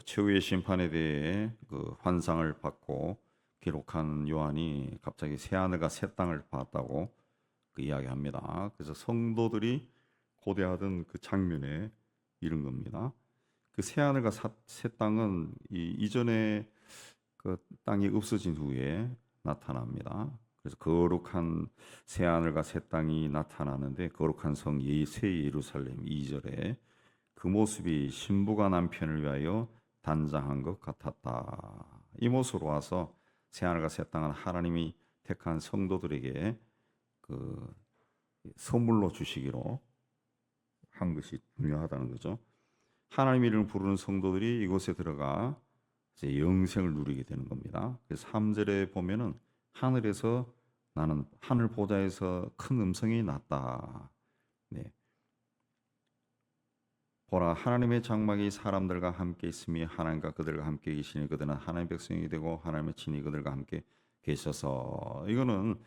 최후의 심판에 대해 그 환상을 받고 기록한 요한이 갑자기 새 하늘과 새 땅을 봤다고 그 이야기합니다. 그래서 성도들이 고대하던 그 장면에 이른 겁니다. 그 새 하늘과 새 땅은 이전에 그 땅이 없어진 후에 나타납니다. 그래서 거룩한 새 하늘과 새 땅이 나타나는데 거룩한 성 새 예루살렘 2절에 그 모습이 신부가 남편을 위하여 단장한 것 같았다. 이 모습으로 와서 새 하늘과 새 땅은 하나님이 택한 성도들에게 그 선물로 주시기로 한 것이 중요하다는 거죠. 하나님 이름을 부르는 성도들이 이곳에 들어가 이제 영생을 누리게 되는 겁니다. 그래서 3절에 보면은 하늘에서 나는 하늘 보좌에서 큰 음성이 났다. 네. 보라 하나님의 장막이 사람들과 함께 있으며 하나님과 그들과 함께 계시니 그들은 하나님의 백성이 되고 하나님의 친히 그들과 함께 계셔서 이거는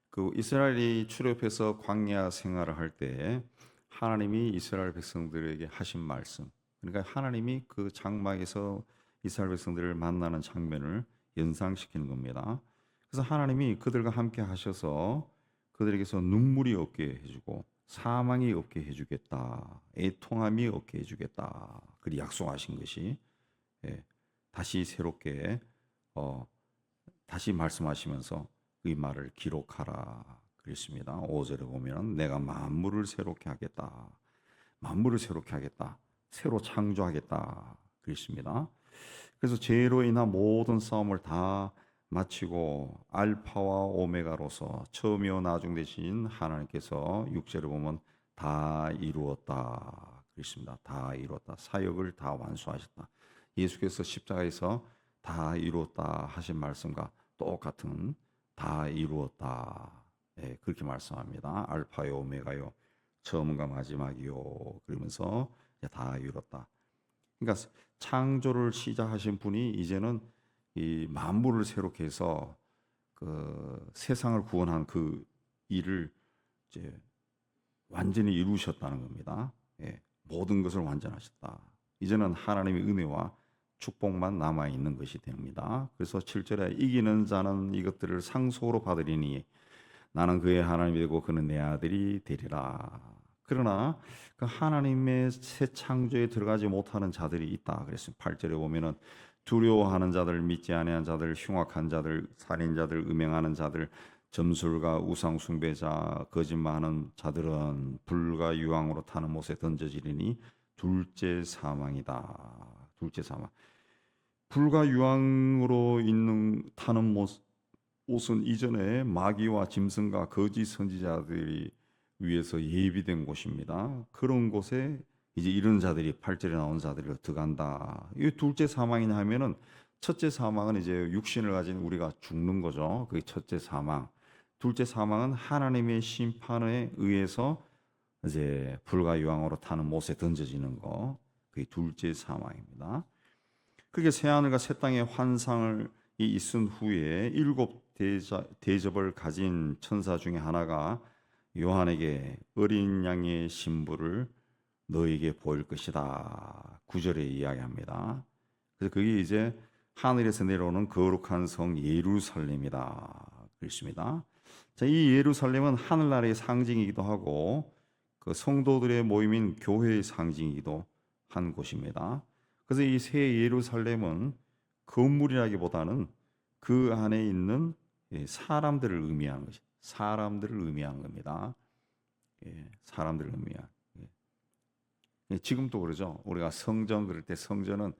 그 이스라엘이 출애굽해서 광야 생활을 할 때 하나님이 이스라엘 백성들에게 하신 말씀, 그러니까 하나님이 그 장막에서 이스라엘 백성들을 만나는 장면을 연상시키는 겁니다. 그래서 하나님이 그들과 함께 하셔서 그들에게서 눈물이 없게 해주고 사망이 없게 해주겠다, 애통함이 없게 해주겠다, 그리 약속하신 것이 다시 새롭게 다시 말씀하시면서 이 말을 기록하라 그랬습니다. 5절에 보면 내가 만물을 새롭게 하겠다, 만물을 새롭게 하겠다, 새로 창조하겠다 그랬습니다. 그래서 죄로 인한 모든 싸움을 다 마치고 알파와 오메가로서 처음이요 나중 되신 하나님께서 6절에 보면 다 이루었다 그랬습니다. 다 이루었다. 사역을 다 완수하셨다. 예수께서 십자가에서 다 이루었다 하신 말씀과 똑같은 다 이루었다. 그렇게 말씀합니다. 알파요 오메가요 처음과 마지막이요 그러면서 다 이루었다. 그러니까 창조를 시작하신 분이 이제는 이 만물을 새롭게 해서 그 세상을 구원한 그 일을 이제 완전히 이루셨다는 겁니다. 모든 것을 완전하셨다. 이제는 하나님의 은혜와 축복만 남아 있는 것이 됩니다. 그래서 7절에 이기는 자는 이것들을 상속으로 받으리니 나는 그의 하나님이 되고 그는 내 아들이 되리라. 그러나 그 하나님의 새 창조에 들어가지 못하는 자들이 있다 그랬습니다. 8절에 보면은 두려워하는 자들, 믿지 아니한 자들, 흉악한 자들, 살인자들, 음행하는 자들, 점술가, 우상 숭배자, 거짓말하는 자들은 불과 유황으로 타는 못에 던져지리니 둘째 사망이다. 둘째 사망. 불과 유황으로 타는 옷은 이전에 마귀와 짐승과 거짓 선지자들이 위해서 예비된 곳입니다. 그런 곳에 이제 이런 자들이 8절에 나온 자들이 들어간다. 이 둘째 사망이냐 하면은 첫째 사망은 이제 육신을 가진 우리가 죽는 거죠. 그게 첫째 사망. 둘째 사망은 하나님의 심판에 의해서 이제 불과 유황으로 타는 못에 던져지는 거. 그게 둘째 사망입니다. 그게 새 하늘과 새 땅의 환상을 있은 후에 7 대접을 가진 천사 중에 하나가 요한에게 어린 양의 신부를 너에게 보일 것이다. 9절에 이야기합니다. 그래서 그게 이제 하늘에서 내려오는 거룩한 성 예루살렘이다. 그렇습니다. 자, 이 예루살렘은 하늘나라의 상징이기도 하고 그 성도들의 모임인 교회의 상징이기도 한 곳입니다. 그래서 이 새 예루살렘은 건물이라기보다는 그 안에 있는 사람들을 의미하는 것이 사람들을 의미하는 겁니다. 사람들을 의미한. 지금도 그러죠. 우리가 성전 그럴 때 성전은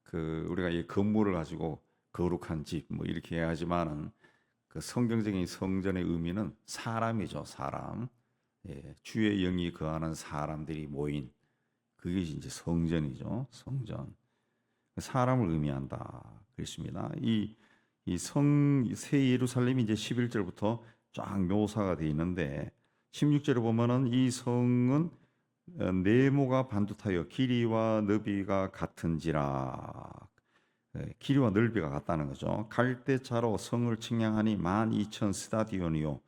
그 우리가 이 건물을 가지고 거룩한 집 뭐 이렇게 하지만은 그 성경적인 성전의 의미는 사람이죠. 사람. 주의 영이 거하는 사람들이 모인 그게 이제 성전이죠. 성전. 사람을 의미한다. 그렇습니다. 새 예루살렘이 이제 11절부터 쫙 묘사가 되어 있는데 16절에 보면은 이 성은 네모가 반듯하여 길이와 너비가 같은지라. 길이와 넓이가 같다는 거죠. 갈대차로 성을 측량하니 12,000 스타디온이요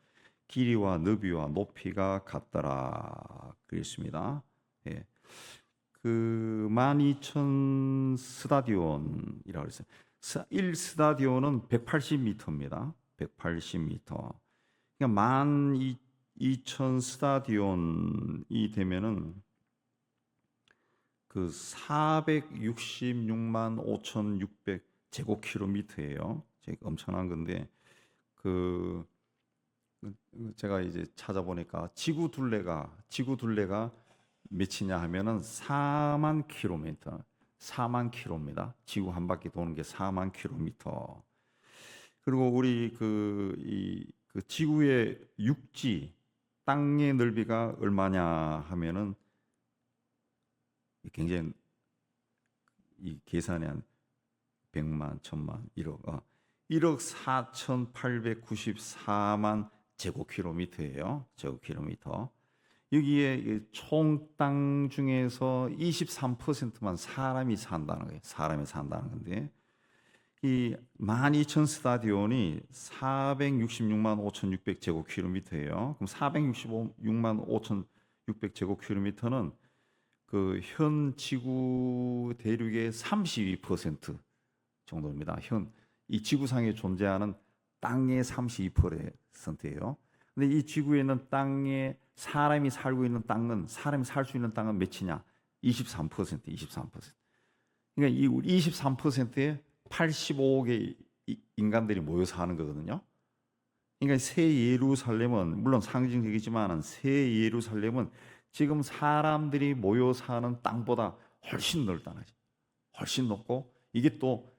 길이와 너비와 높이가 같더라. 그랬습니다. 그 12,000 스타디온이라고 그랬어요. 1 스타디온은 180m입니다. 180m. 그러니까 12,000 스타디온이 되면은 그 466만 5,600 제곱킬로미터예요. 엄청난 건데 그 제가 이제 찾아보니까 지구 둘레가 몇이냐 하면은 4만 킬로미터, 4만 킬로입니다. 지구 한 바퀴 도는 게 4만 킬로미터. 그리고 우리 그 지구의 육지 땅의 넓이가 얼마냐 하면은 굉장히 이 계산이 한 100만, 1000만, 1억 4,894만 제곱킬로미터예요. 제곱킬로미터. 여기에 총 땅 중에서 23%만 사람이 산다는 거예요. 사람이 산다는 건데 이 12,000 스타디온이 466만 5,600 제곱킬로미터예요. 그럼 466만 5,600 제곱킬로미터는 그 현 지구 대륙의 32% 정도입니다. 이 지구상에 존재하는 땅의 32%예요. 근데 이 지구에 있는 땅에 사람이 살고 있는 땅은 사람이 살 수 있는 땅은 몇이냐? 23%, 23%. 그러니까 이 23%에 85억의 인간들이 모여 사는 거거든요. 그러니까 새 예루살렘은 물론 상징적이지만 새 예루살렘은 지금 사람들이 모여 사는 땅보다 훨씬 넓다는 거지. 훨씬 높고 이게 또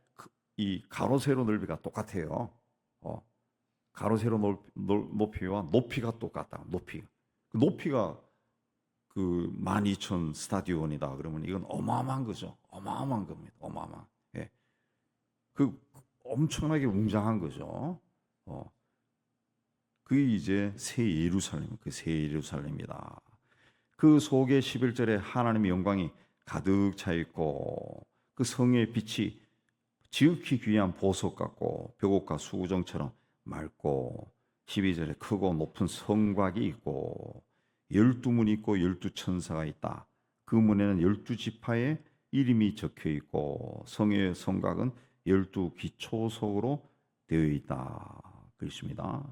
이 가로 세로 넓이가 똑같아요. 가로 세로 높이와 높이가 똑같다. 높이가 그 12,000 스타디온이다. 그러면 이건 어마어마한 거죠. 어마어마한 겁니다. 어마어마한. 예. 그 엄청나게 웅장한 거죠. 그게 이제 새 예루살렘, 그 새 예루살렘이다. 그 속에 11절에 하나님의 영광이 가득 차 있고 그 성의 빛이 지극히 귀한 보석 같고 벽옥과 수구정처럼 맑고 12절에 크고 높은 성곽이 있고 12문이 있고 12천사가 있다. 그 문에는 12지파의 이름이 적혀 있고 성의 성곽은 12기초석으로 되어 있다. 그렇습니다.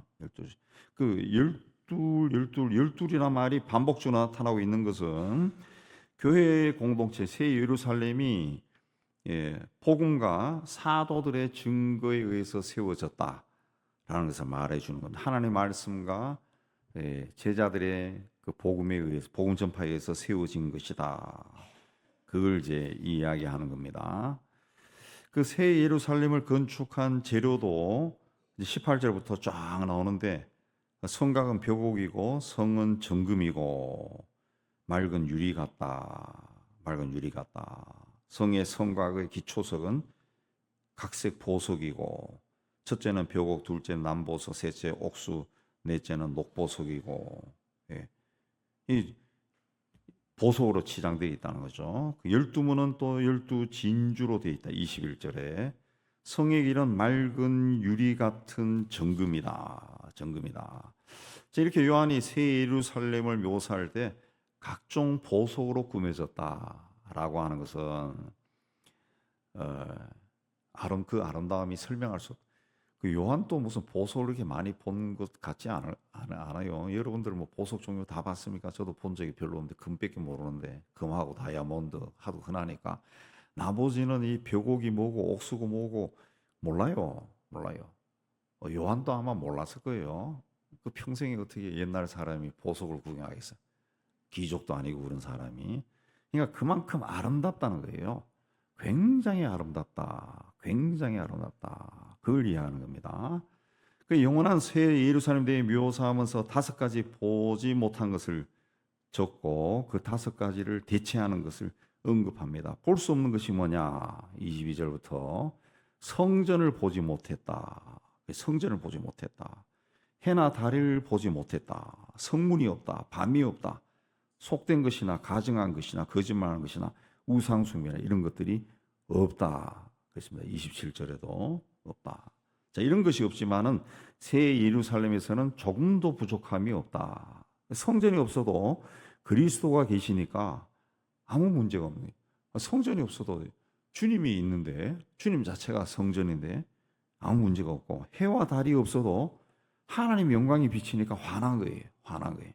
12이란 말이 반복적으로 나타나고 있는 것은 교회 공동체 새 예루살렘이 복음과 사도들의 증거에 의해서 세워졌다라는 것을 말해주는 겁니다. 하나님의 말씀과 제자들의 그 복음에 의해서 복음 전파에 의해서 세워진 것이다. 그걸 이제 이야기하는 겁니다. 그 새 예루살렘을 건축한 재료도 18절부터 쫙 나오는데 성곽은 벽옥이고 성은 정금이고 맑은 유리 같다. 맑은 유리 같다. 성의 성곽의 기초석은 각색 보석이고 첫째는 벽옥, 둘째는 남보석, 셋째 옥수, 넷째는 녹보석이고 이 보석으로 치장되어 있다는 거죠. 그 12문은 또 12진주로 되어 있다. 21절에 성의 길은 맑은 유리 같은 정금이다. 정금이다. 이렇게 요한이 새 예루살렘을 묘사할 때 각종 보석으로 꾸며졌다라고 하는 것은 그 아름다움이 설명할 수 없고 그 요한도 무슨 보석을 이렇게 많이 본 것 같지 않아요. 여러분들 뭐 보석 종류 다 봤습니까? 저도 본 적이 별로 없는데 금밖에 모르는데 금하고 다이아몬드 하도 흔하니까 나머지는 이 벽옥이 뭐고 옥수고 뭐고 몰라요. 요한도 아마 몰랐을 거예요. 그 평생에 어떻게 옛날 사람이 보석을 구경하겠어요? 귀족도 아니고 그런 사람이. 그러니까 그만큼 아름답다는 거예요. 굉장히 아름답다. 굉장히 아름답다. 그걸 이해하는 겁니다. 그 영원한 새 예루살렘 대에 묘사하면서 5가지 보지 못한 것을 적고 그 5가지를 대체하는 것을 언급합니다. 볼 수 없는 것이 뭐냐? 22절부터 성전을 보지 못했다. 성전을 보지 못했다. 해나 달을 보지 못했다. 성문이 없다. 밤이 없다. 속된 것이나 가증한 것이나 거짓말하는 것이나 우상숭배나 이런 것들이 없다. 그렇습니다. 27절에도 없다. 자, 이런 것이 없지만은 새 예루살렘에서는 조금도 부족함이 없다. 성전이 없어도 그리스도가 계시니까 아무 문제가 없는 거예요. 성전이 없어도 주님이 있는데, 주님 자체가 성전인데 아무 문제가 없고, 해와 달이 없어도 하나님 영광이 비치니까 환한 거예요. 환한 거예요.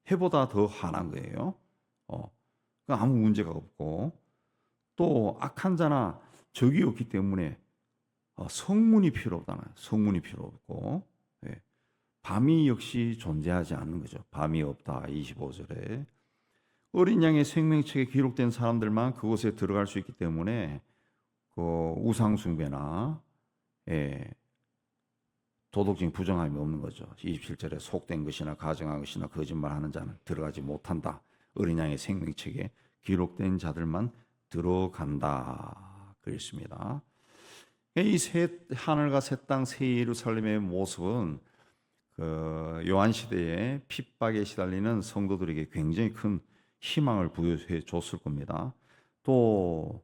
해보다 더 환한 거예요. 아무 문제가 없고, 또 악한 자나 적이 없기 때문에 성문이 필요 없다나요. 성문이 필요 없고, 예. 밤이 역시 존재하지 않는 거죠. 밤이 없다. 25절에 어린 양의 생명책에 기록된 사람들만 그곳에 들어갈 수 있기 때문에 그 우상 숭배나 도덕적인 부정함이 없는 거죠. 27절에 속된 것이나 가증한 것이나 거짓말하는 자는 들어가지 못한다. 어린 양의 생명책에 기록된 자들만 들어간다. 그랬습니다. 이 새 하늘과 새 땅, 새 예루살렘의 모습은 그 요한 시대에 핍박에 시달리는 성도들에게 굉장히 큰 희망을 부여해 줬을 겁니다. 또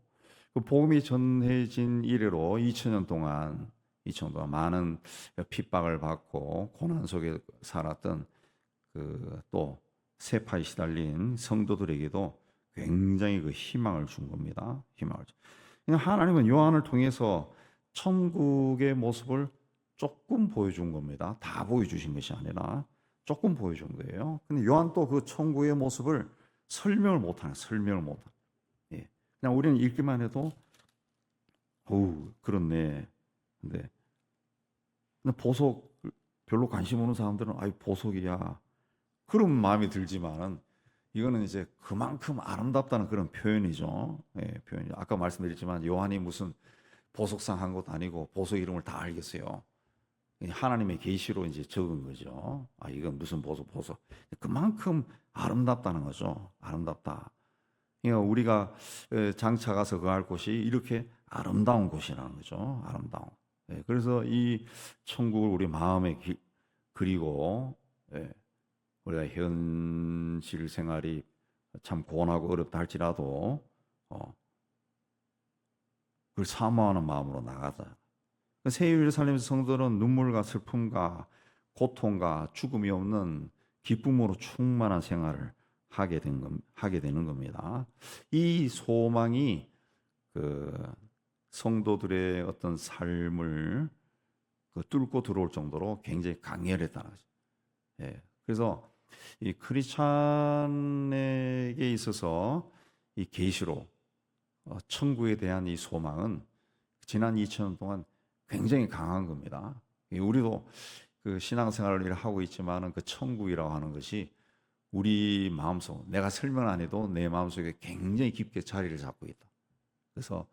그 복음이 전해진 이래로 2000년 동안 많은 핍박을 받고 고난 속에 살았던 그 또 세파에 시달린 성도들에게도 굉장히 그 희망을 준 겁니다. 희망을. 하나님은 요한을 통해서 천국의 모습을 조금 보여준 겁니다. 다 보여주신 것이 아니라 조금 보여준 거예요. 근데 요한 또 그 천국의 모습을 설명을 못하는, 예. 그냥 우리는 읽기만 해도, 그렇네. 근데 보석 별로 관심 없는 사람들은, 보석이야. 그런 마음이 들지만은, 이거는 이제 그만큼 아름답다는 그런 표현이죠. 예, 표현이. 아까 말씀드렸지만, 요한이 무슨 보석상 한 것도 아니고, 보석 이름을 다 알겠어요. 하나님의 계시로 이제 적은 거죠. 이건 무슨 보석. 그만큼 아름답다는 거죠. 아름답다. 그러니까 우리가 장차 가서 거할 곳이 이렇게 아름다운 곳이라는 거죠. 아름다운. 그래서 이 천국을 우리 마음에 그리고, 우리가 현실 생활이 참 고원하고 어렵다 할지라도 그걸 사모하는 마음으로 나가자. 새 예루살렘 성도는 눈물과 슬픔과 고통과 죽음이 없는 기쁨으로 충만한 생활을 하게 되는 겁니다. 이 소망이 그 성도들의 어떤 삶을 뚫고 들어올 정도로 굉장히 강렬했다는 거죠. 그래서 이 크리스찬에게 있어서 이 계시로 천국에 대한 이 소망은 지난 2000년 동안 굉장히 강한 겁니다. 우리도 그 신앙생활을 하고 있지만은 그 천국이라고 하는 것이 우리 마음속, 내가 설명 안 해도 내 마음속에 굉장히 깊게 자리를 잡고 있다. 그래서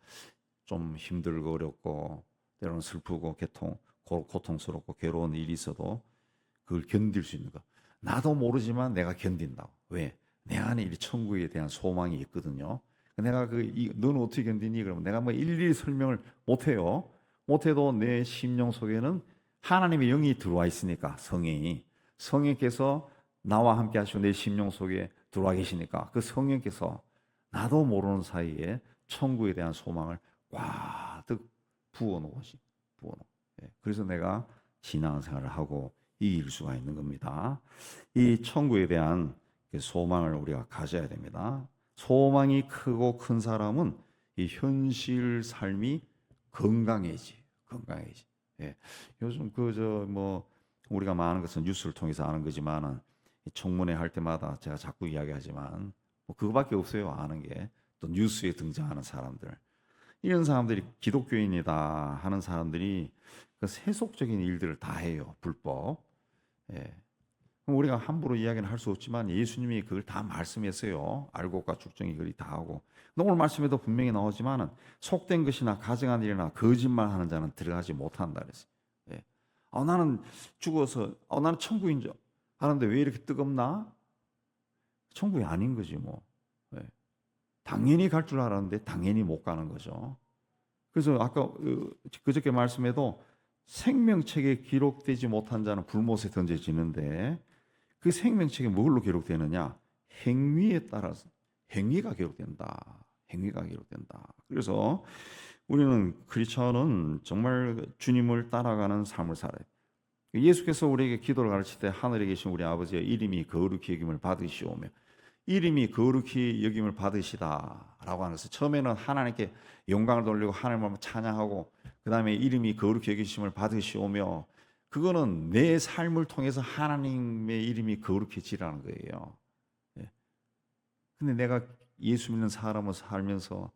좀 힘들고 어렵고 때로는 슬프고 고통스럽고 괴로운 일이 있어도 그걸 견딜 수 있는 거. 나도 모르지만 내가 견딘다고. 왜? 내 안에 이 천국에 대한 소망이 있거든요. 내가 너는 어떻게 견디니? 그러면 내가 뭐 일일이 설명을 못해요. 못해도 내 심령 속에는 하나님의 영이 들어와 있으니까, 성령께서 나와 함께 하시고 내 심령 속에 들어와 계시니까 그 성령께서 나도 모르는 사이에 천국에 대한 소망을 꽉득 부어놓고. 그래서 내가 신앙생활을 하고 이길 수가 있는 겁니다. 이 천국에 대한 소망을 우리가 가져야 됩니다. 소망이 크고 큰 사람은 이 현실 삶이 건강해지. 요즘 우리가 많은 것은 뉴스를 통해서 아는 거지만은 청문회 할 때마다 제가 자꾸 이야기하지만 그거밖에 없어요. 아는 게. 또 뉴스에 등장하는 사람들. 이런 사람들이 기독교인이다 하는 사람들이 그 세속적인 일들을 다 해요. 불법. 우리가 함부로 이야기는 할 수 없지만 예수님이 그걸 다 말씀했어요. 알곡과 죽정이 그리 다 하고. 오늘 말씀에도 분명히 나오지만은 속된 것이나 가증한 일이나 거짓말하는 자는 들어가지 못한다 그랬어요. 나는 죽어서 나는 천국인 줄 하는데 왜 이렇게 뜨겁나? 천국이 아닌 거지 뭐. 당연히 갈 줄 알았는데 당연히 못 가는 거죠. 그래서 아까 그저께 말씀에도 생명책에 기록되지 못한 자는 불못에 던져지는데 그 생명책에 뭘로 기록되느냐? 행위에 따라서 행위가 기록된다. 그래서 우리는 크리스천은 정말 주님을 따라가는 삶을 살아요. 예수께서 우리에게 기도를 가르칠 때 하늘에 계신 우리 아버지의 이름이 거룩히 여김을 받으시오며 이름이 거룩히 여김을 받으시다라고 하는 것은 처음에는 하나님께 영광을 돌리고 하나님을 찬양하고 그 다음에 이름이 거룩히 여기심을 받으시오며 그거는 내 삶을 통해서 하나님의 이름이 거룩해지라는 거예요. 예. 근데 내가 예수 믿는 사람으로 살면서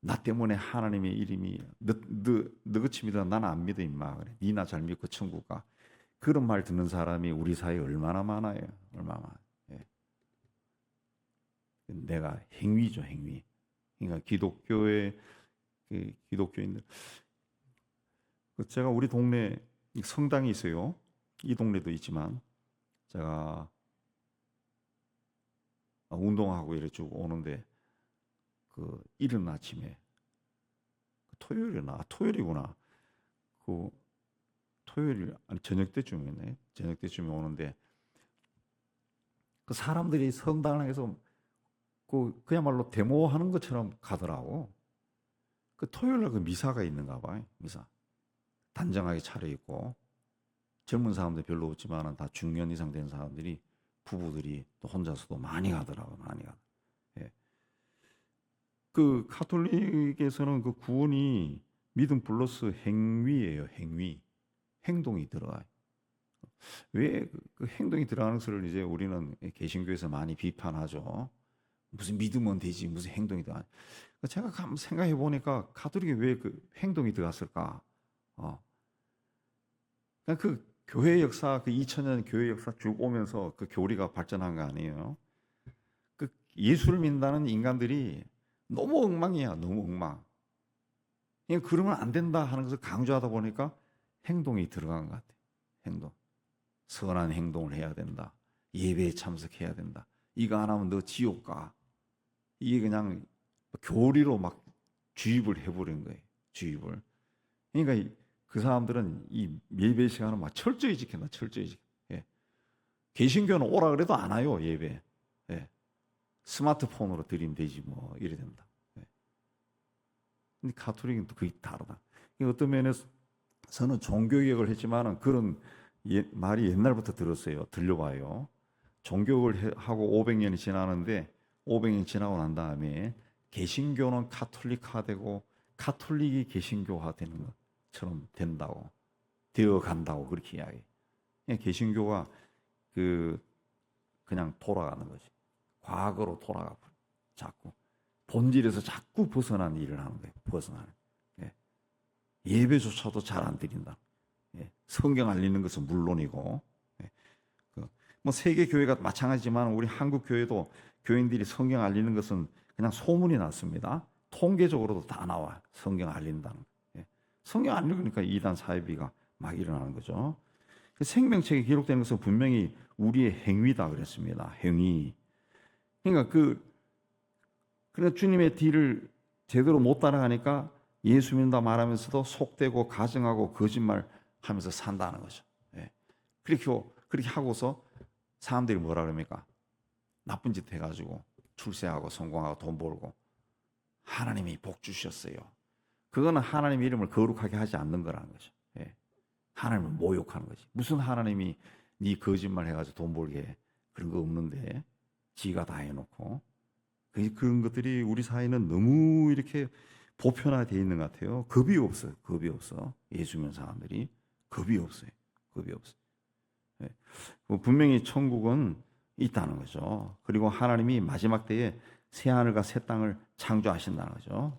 나 때문에 하나님의 이름이 너 그치 믿어 나는 안 믿어 임마 그래 니나 잘 믿고 천국 가 그런 말 듣는 사람이 우리 사회에 얼마나 많아요. 얼마나 많아요. 예. 내가 행위죠 행위. 그러니까 기독교의 기독교인들 제가 우리 동네 성당이 있어요. 이 동네도 있지만 제가 운동하고 이래 쭉 오는데 그 이른 아침에 토요일이구나. 그 토요일 아니 저녁 때쯤이네. 저녁 때쯤에 오는데 그 사람들이 성당을 향해서 그야말로 데모하는 것처럼 가더라고. 그 토요일 날 그 미사가 있는가 봐요. 미사. 단정하게 차려입고 젊은 사람들 별로 없지만은 다 중년 이상 된 사람들이 부부들이 또 혼자서도 많이 가더라고요. 많이 가. 예. 그 가톨릭에서는 그 구원이 믿음 플러스 행위예요. 행위. 행동이 들어가요. 왜 그 행동이 들어가는 것을 이제 우리는 개신교에서 많이 비판하죠. 무슨 믿으면 되지 무슨 행동이 들어가. 제가 한번 생각해 보니까 가톨릭이 왜 그 행동이 들어갔을까? 그 교회 역사, 그 2000년 교회 역사 쭉 오면서 그 교리가 발전한 거 아니에요? 그 예수를 믿는다는 인간들이 너무 엉망이야, 너무 엉망. 그냥 그러면 안 된다 하는 것을 강조하다 보니까 행동이 들어간 것 같아. 행동. 선한 행동을 해야 된다. 예배에 참석해야 된다. 이거 안 하면 너 지옥 가. 이게 그냥 교리로 막 주입을 해버린 거예요. 주입을. 그러니까 그 사람들은 이 예배 시간을 막 철저히 지킨다. 철저히 지켜. 예. 개신교는 오라 그래도 안 와요. 예배. 예. 스마트폰으로 드리면 되지 뭐 이래 된다. 예. 근데 가톨릭은 또 그게 다르다. 어떤 면에서는 종교개혁을 했지만은 그런 말이 옛날부터 들었어요. 들려봐요. 종교개혁을 하고 500년이 지나는데 500년 지나고 난 다음에 개신교는 카톨릭화되고 카톨릭이 개신교화되는 것처럼 된다고 되어 간다고 그렇게 이야기. 그냥 개신교가 그냥 돌아가는 거지. 과거로 돌아가 버려. 자꾸 본질에서 자꾸 벗어난 일을 하는 거예요. 벗어나는. 예. 예배조차도 잘 안 드린다. 예. 성경 알리는 것은 물론이고, 예. 뭐 세계 교회가 마찬가지지만 우리 한국 교회도 교인들이 성경 알리는 것은 그냥 소문이 났습니다. 통계적으로도 다 나와. 성경 알린다는. 예. 성경 알리니까 이단 사이비가 막 일어나는 거죠. 생명책에 기록되는 것은 분명히 우리의 행위다 그랬습니다. 행위. 그러니까 그래서 주님의 뒤를 제대로 못 따라가니까 예수 믿는다 말하면서도 속되고 가증하고 거짓말하면서 산다는 거죠. 예. 그렇게 하고서 사람들이 뭐라 그럽니까? 나쁜 짓 해가지고 출세하고 성공하고 돈 벌고 하나님이 복 주셨어요. 그거는 하나님 이름을 거룩하게 하지 않는 거라는 거죠. 예. 하나님을 모욕하는 거지. 무슨 하나님이 네 거짓말 해가지고 돈 벌게 해. 그런 거 없는데 지가 다 해놓고 그런 것들이 우리 사회는 너무 이렇게 보편화되어 있는 것 같아요. 겁이 없어요. 겁이 없어. 예수 믿는 사람들이 겁이 없어요. 겁이 없어. 예. 분명히 천국은 있다는 거죠. 그리고 하나님이 마지막 때에 새 하늘과 새 땅을 창조하신다는 거죠.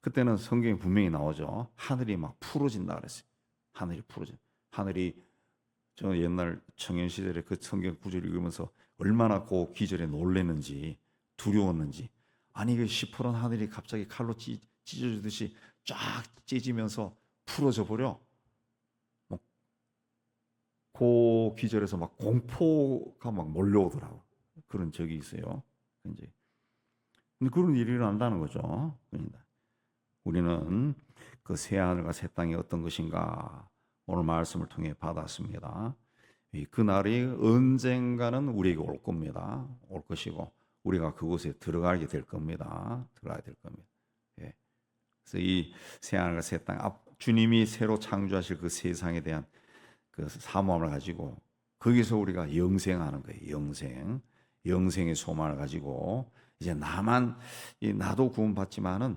그때는 성경에 분명히 나오죠. 하늘이 막 풀어진다 그랬어요. 하늘이 풀어진. 하늘이 저 옛날 청년 시절에 그 성경 구절 읽으면서 얼마나 그 기절에 놀랐는지 두려웠는지. 아니 그 시퍼런 하늘이 갑자기 칼로 찢어지듯이 쫙 찢으면서 풀어져 버려. 그 기절에서 막 공포가 막 몰려오더라고. 그런 적이 있어요. 이제 근데 그런 일이 일어난다는 거죠. 그러니까 우리는 그 새 하늘과 새 땅이 어떤 것인가 오늘 말씀을 통해 받았습니다. 그 날이 언젠가는 우리에게 올 겁니다. 올 것이고 우리가 그곳에 들어가게 될 겁니다. 들어가야 될 겁니다. 예. 그래서 이 새 하늘과 새 땅, 주님이 새로 창조하실 그 세상에 대한 그 사모함을 가지고 거기서 우리가 영생하는 거예요. 영생. 영생의 소망을 가지고 이제 나도 구원받지만은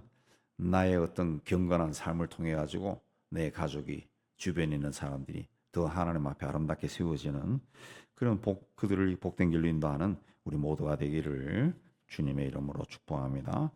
나의 어떤 경건한 삶을 통해 가지고 내 가족이 주변에 있는 사람들이 더 하나님 앞에 아름답게 세워지는 그런 그들을 복된 길로 인도하는 우리 모두가 되기를 주님의 이름으로 축복합니다.